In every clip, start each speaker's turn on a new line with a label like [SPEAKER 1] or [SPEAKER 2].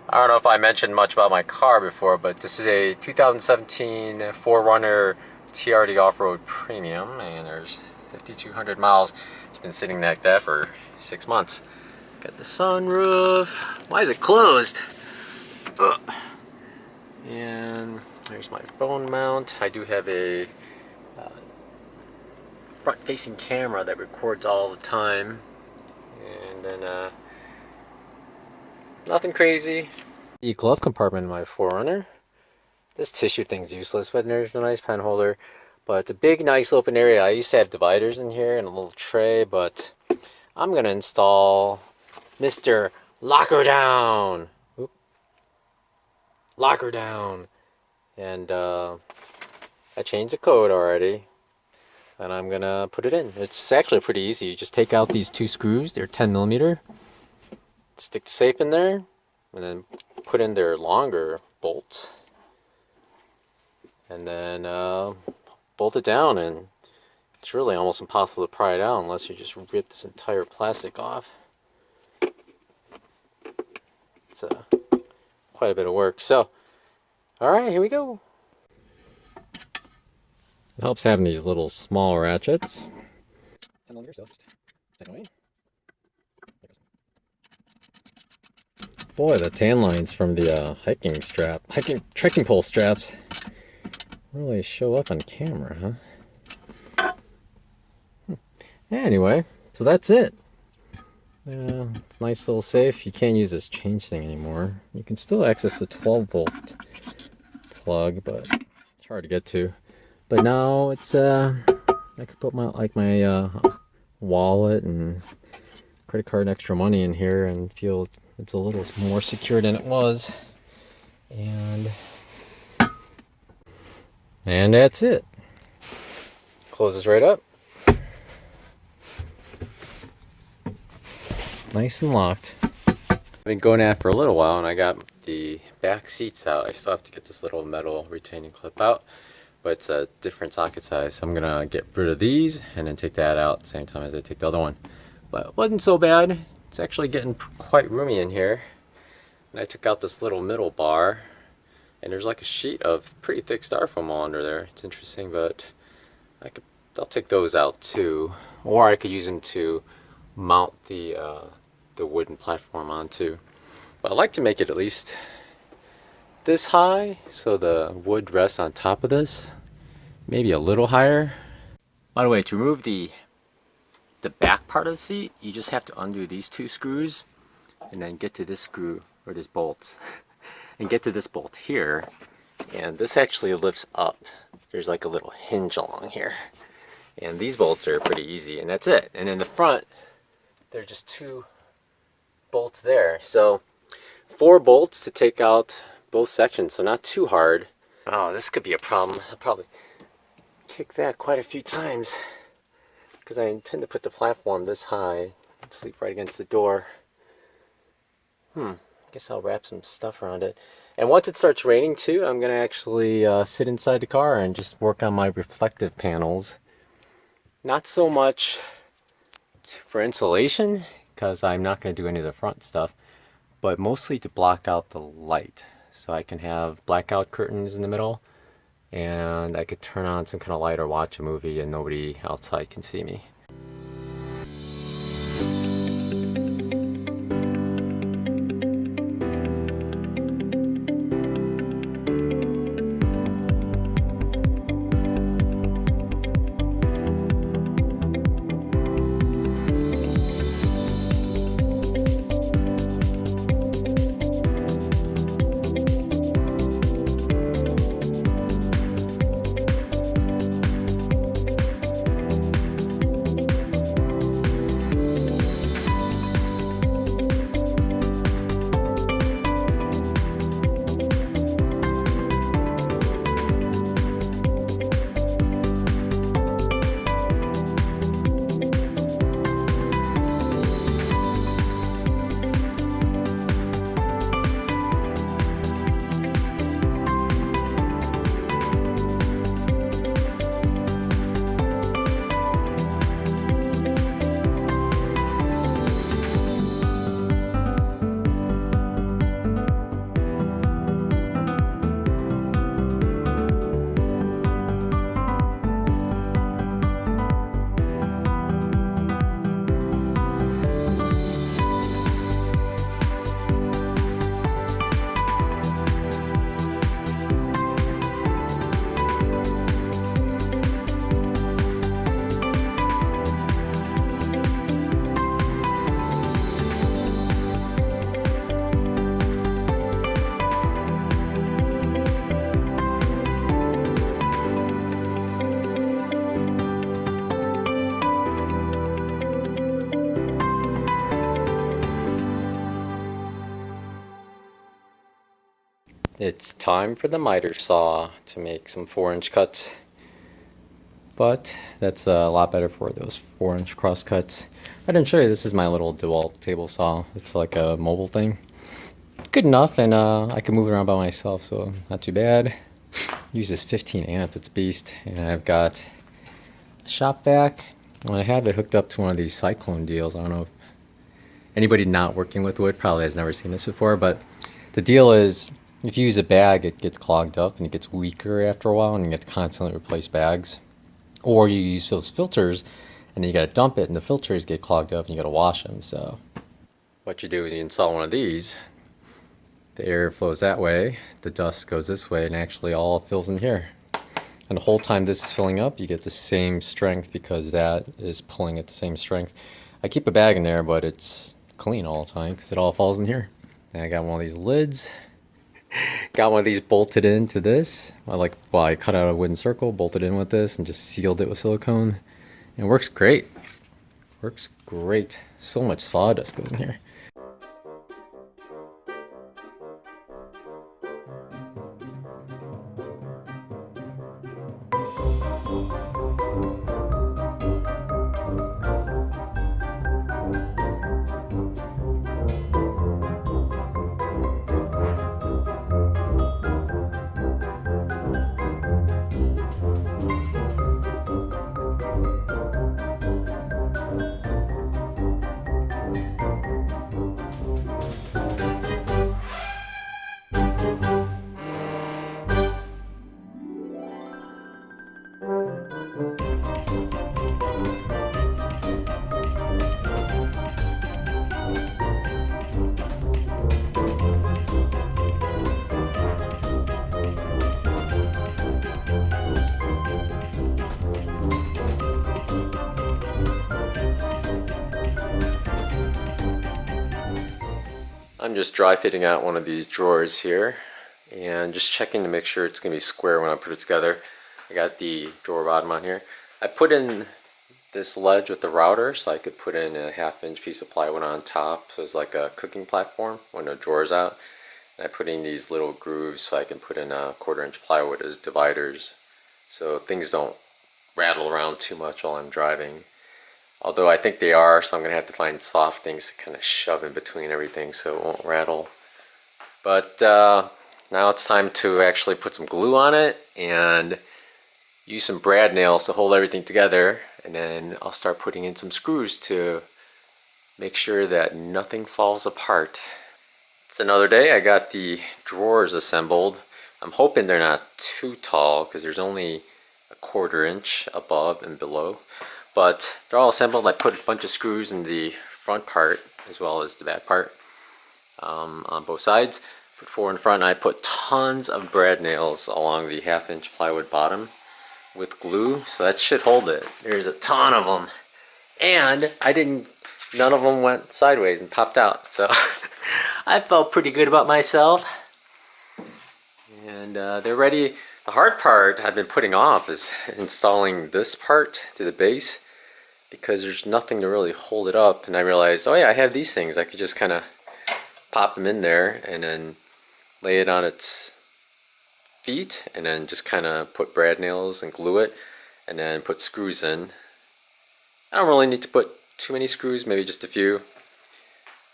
[SPEAKER 1] I don't know if I mentioned much about my car before, but this is a 2017 4Runner TRD Off-Road Premium, and there's 5,200 miles. It's been sitting like that for 6 months. Got the sunroof. Why is it closed? Ugh. And there's my phone mount. I do have a front-facing camera that records all the time. And then nothing crazy. The glove compartment in my 4Runner. This tissue thing's useless, but there's a nice pen holder. But it's a big, nice open area. I used to have dividers in here and a little tray, but I'm going to install Mr. Locker Down. Oop. Locker Down. And I changed the code already. And I'm going to put it in. It's actually pretty easy. You just take out these two screws. They're 10 millimeter. Stick the safe in there. And then put in their longer bolts. And then bolt it down, and it's really almost impossible to pry it out unless you just rip this entire plastic off. It's quite a bit of work. So, alright, here we go. It helps having these little small ratchets. Boy, the tan lines from the trekking pole straps really show up on camera, huh? Anyway, so that's it. It's a nice little safe. You can't use this change thing anymore. You can still access the 12-volt plug, but it's hard to get to. But now it's I could put my wallet and credit card and extra money in here and feel it's a little more secure than it was. And that's it. Closes right up. Nice and locked. I've been going at it for a little while, and I got the back seats out. I still have to get this little metal retaining clip out, but it's a different socket size. So I'm gonna get rid of these and then take that out at the same time as I take the other one. But it wasn't so bad. It's actually getting quite roomy in here. And I took out this little middle bar. And there's like a sheet of pretty thick styrofoam all under there. It's interesting, but I'll take those out too. Or I could use them to mount the wooden platform onto. But I like to make it at least this high, so the wood rests on top of this. Maybe a little higher. By the way, to remove the back part of the seat, you just have to undo these two screws and then get to this screw, or this bolt. And get to this bolt here, and this actually lifts up. There's like a little hinge along here, and these bolts are pretty easy, and that's it. And in the front, there are just two bolts there, so 4 bolts to take out both sections, so not too hard. Oh, this could be a problem. I'll probably kick that quite a few times because I intend to put the platform this high and sleep right against the door. Guess I'll wrap some stuff around it. And once it starts raining too, I'm gonna actually sit inside the car and just work on my reflective panels. Not so much for insulation, because I'm not gonna do any of the front stuff, but mostly to block out the light. So I can have blackout curtains in the middle, and I could turn on some kind of light or watch a movie and nobody outside can see me. It's time for the miter saw to make some 4-inch cuts. But that's a lot better for those 4-inch cross cuts. I didn't show you, this is my little DeWalt table saw. It's like a mobile thing. Good enough, and I can move it around by myself, so not too bad. Uses 15 amps, it's a beast. And I've got a shop vac. I have it hooked up to one of these Cyclone deals. I don't know if anybody not working with wood probably has never seen this before, but the deal is if you use a bag, it gets clogged up and it gets weaker after a while, and you have to constantly replace bags. Or you use those filters and then you got to dump it, and the filters get clogged up and you got to wash them. So what you do is you install one of these. The air flows that way, the dust goes this way, and actually all fills in here. And the whole time this is filling up, you get the same strength because that is pulling at the same strength. I keep a bag in there, but it's clean all the time because it all falls in here. And I got one of these lids. Got one of these bolted into this. I cut out a wooden circle, bolted in with this, and just sealed it with silicone. And it works great. Works great. So much sawdust goes in here. I'm just dry fitting out one of these drawers here and just checking to make sure it's going to be square when I put it together. I got the drawer bottom on here. I put in this ledge with the router so I could put in a 1/2-inch piece of plywood on top, so it's like a cooking platform when the drawer's out. And I put in these little grooves so I can put in a 1/4-inch plywood as dividers so things don't rattle around too much while I'm driving. Although I think they are, so I'm going to have to find soft things to kind of shove in between everything so it won't rattle. But now it's time to actually put some glue on it and use some brad nails to hold everything together. And then I'll start putting in some screws to make sure that nothing falls apart. It's another day. I got the drawers assembled. I'm hoping they're not too tall because there's only a 1/4 inch above and below. But they're all assembled. I put a bunch of screws in the front part as well as the back part on both sides. Put 4 in front, and I put tons of brad nails along the 1/2-inch plywood bottom with glue, so that should hold it. There's a ton of them, and none of them went sideways and popped out, so I felt pretty good about myself. And they're ready. The hard part I've been putting off is installing this part to the base, because there's nothing to really hold it up. And I realized, oh yeah, I have these things. I could just kind of pop them in there and then lay it on its feet and then just kind of put brad nails and glue it and then put screws in. I don't really need to put too many screws, maybe just a few.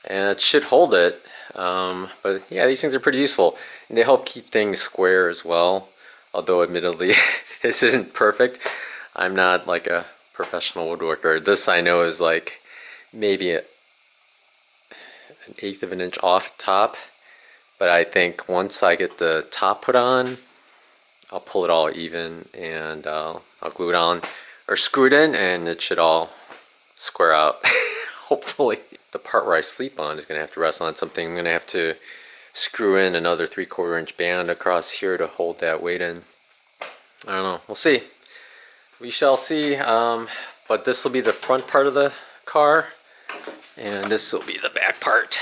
[SPEAKER 1] And it should hold it. But yeah, these things are pretty useful. And they help keep things square as well. Although admittedly, this isn't perfect. I'm not like a professional woodworker. This I know is like maybe an 1/8 of an inch off top, but I think once I get the top put on, I'll pull it all even and I'll glue it on or screw it in, and it should all square out. Hopefully. The part where I sleep on is going to have to rest on something. I'm going to have to screw in another 3/4 inch band across here to hold that weight in. I don't know. We'll see. We shall see, but this will be the front part of the car, and this will be the back part.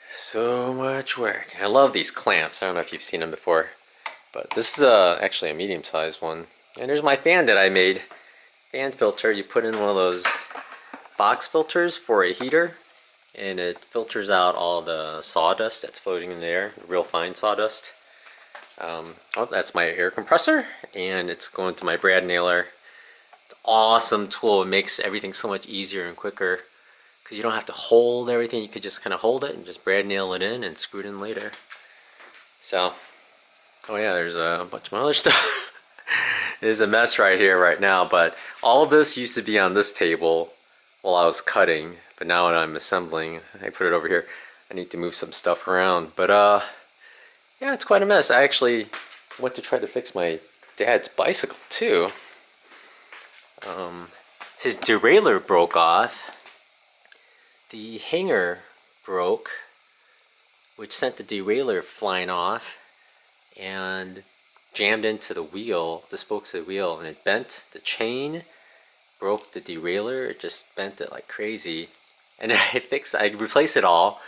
[SPEAKER 1] So much work. I love these clamps. I don't know if you've seen them before, but this is actually a medium-sized one. And there's my fan that I made. Fan filter. You put in one of those box filters for a heater, and it filters out all the sawdust that's floating in the air, real fine sawdust. Oh, that's my air compressor, and it's going to my brad nailer. It's an awesome tool. It makes everything so much easier and quicker because you don't have to hold everything. You could just kind of hold it and just brad nail it in and screw it in later. So, oh yeah, there's a bunch of other stuff. There's a mess right here right now, but all of this used to be on this table while I was cutting, but now when I'm assembling, I put it over here. I need to move some stuff around, but yeah, it's quite a mess. I actually went to try to fix my dad's bicycle too. His derailleur broke off. The hanger broke, which sent the derailleur flying off and jammed into the wheel, the spokes of the wheel, and it bent the chain, broke the derailleur. It just bent it like crazy. And I replaced it all,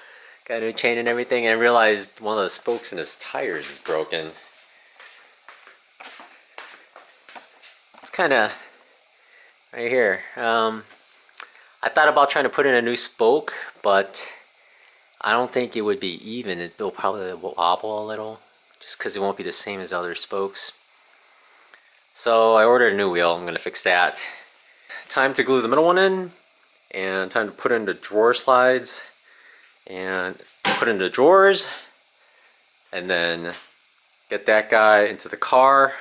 [SPEAKER 1] got a new chain and everything, and I realized one of the spokes in his tires is broken. It's kind of right here. I thought about trying to put in a new spoke, but I don't think it would be even. It'll probably wobble a little, just because it won't be the same as other spokes. So I ordered a new wheel. I'm going to fix that. Time to glue the middle one in, and time to put in the drawer slides, and put in the drawers, and then get that guy into the car,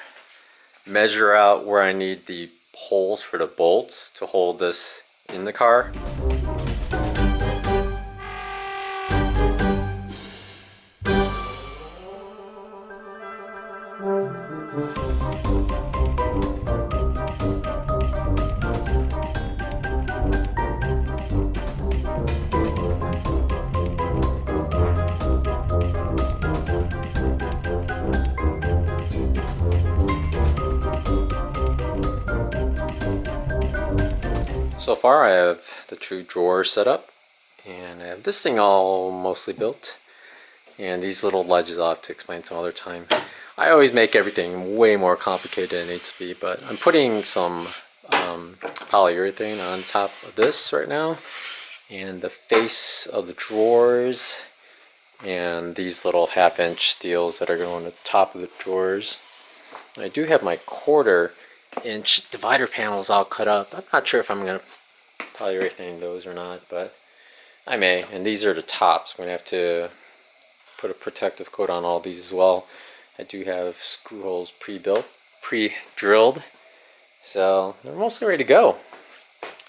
[SPEAKER 1] measure out where I need the holes for the bolts to hold this in the car. So far I have the two drawers set up, and I have this thing all mostly built, and these little ledges I'll have to explain some other time. I always make everything way more complicated than it needs to be, but I'm putting some polyurethane on top of this right now, and the face of the drawers, and these little 1/2-inch steels that are going on the top of the drawers. I do have my 1/4-inch divider panels all cut up. I'm not sure if I'm going to polyurethane those or not, but I may. And these are the tops. I'm going to have to put a protective coat on all these as well. I do have screw holes pre-built, pre-drilled, so they're mostly ready to go.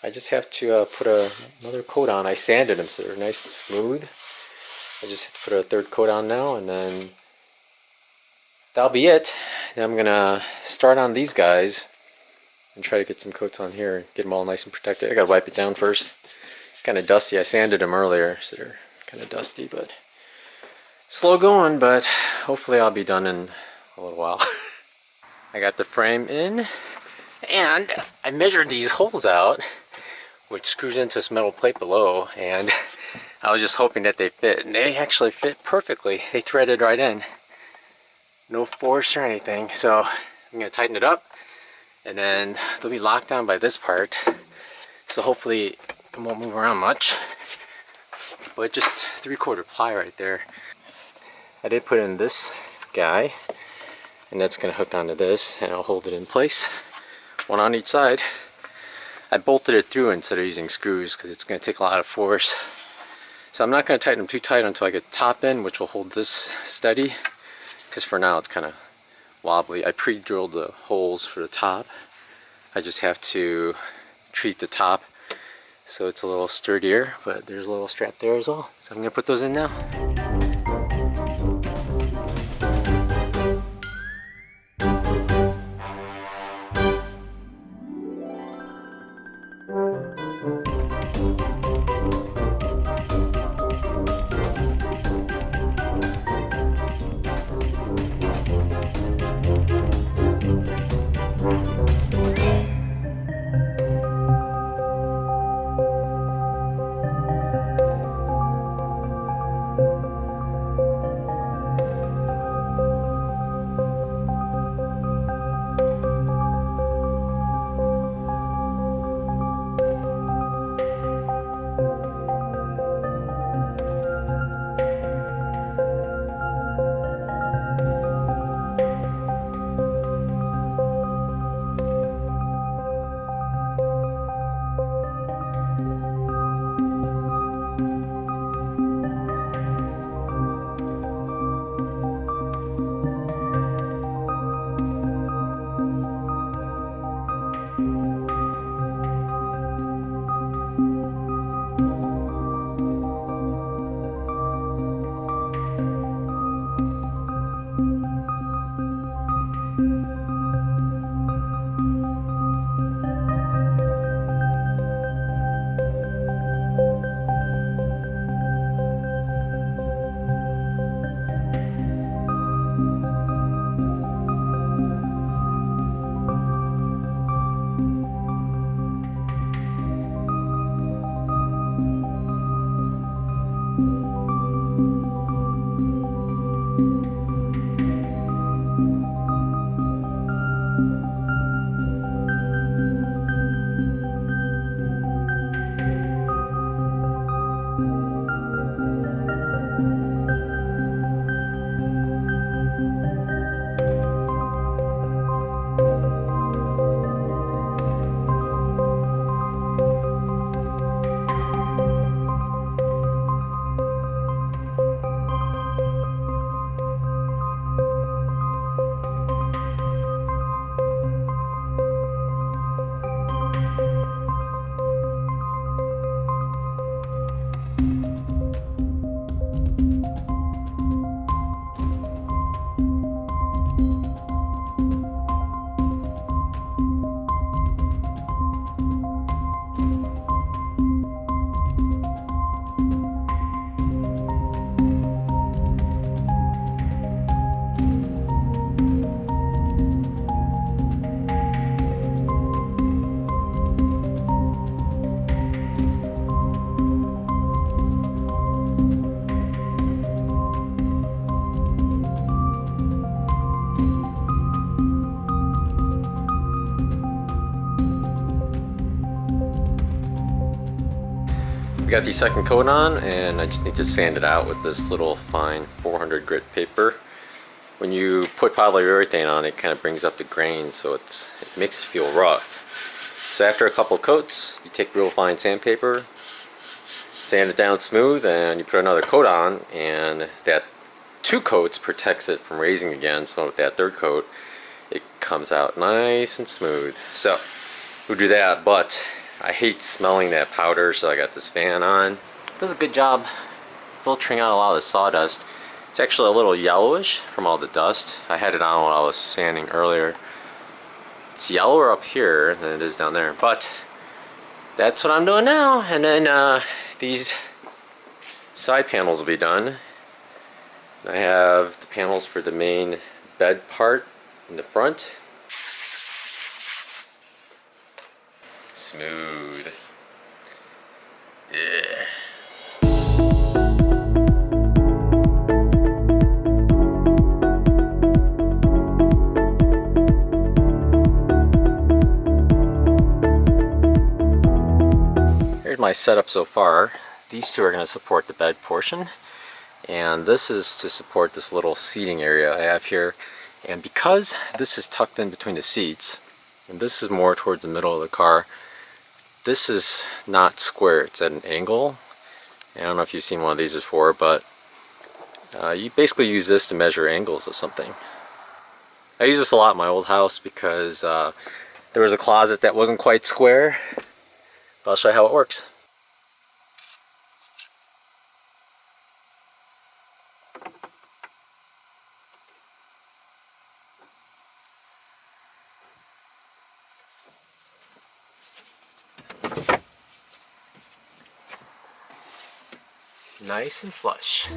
[SPEAKER 1] I just have to put another coat on. I sanded them so they're nice and smooth. I just have to put a 3rd coat on now, and then that'll be it. Then I'm gonna start on these guys and try to get some coats on here, get them all nice and protected. I gotta wipe it down first. Kind of dusty. I sanded them earlier, so they're kind of dusty, but slow going, but hopefully I'll be done in a little while. I got the frame in, and I measured these holes out, which screws into this metal plate below, and I was just hoping that they fit, and they actually fit perfectly. They threaded right in. No force or anything, so I'm going to tighten it up, and then they'll be locked down by this part, so hopefully it won't move around much. But just 3/4 ply right there. I did put in this guy, and that's going to hook onto this, and I'll hold it in place, one on each side. I bolted it through instead of using screws because it's going to take a lot of force. So I'm not going to tighten them too tight until I get the top in, which will hold this steady, because for now it's kind of wobbly. I pre-drilled the holes for the top. I just have to treat the top so it's a little sturdier, but there's a little strap there as well. So I'm going to put those in now. We got the second coat on, and I just need to sand it out with this little fine 400 grit paper. When you put polyurethane on, it kind of brings up the grain, so it makes it feel rough. So after a couple coats, you take real fine sandpaper, sand it down smooth, and you put another coat on, and that 2 coats protects it from raising again. So with that 3rd coat, it comes out nice and smooth. So we'll do that, but I hate smelling that powder, so I got this fan on. It does a good job filtering out a lot of the sawdust. It's actually a little yellowish from all the dust. I had it on while I was sanding earlier. It's yellower up here than it is down there, but that's what I'm doing now. And then these side panels will be done. I have the panels for the main bed part in the front. Smooth. Yeah. Here's my setup so far. These 2 are going to support the bed portion, and this is to support this little seating area I have here. And because this is tucked in between the seats, and this is more towards the middle of the car, this is not square, it's at an angle. I don't know if you've seen one of these before, but you basically use this to measure angles of something. I use this a lot in my old house because there was a closet that wasn't quite square, but I'll show you how it works. Nice and flush.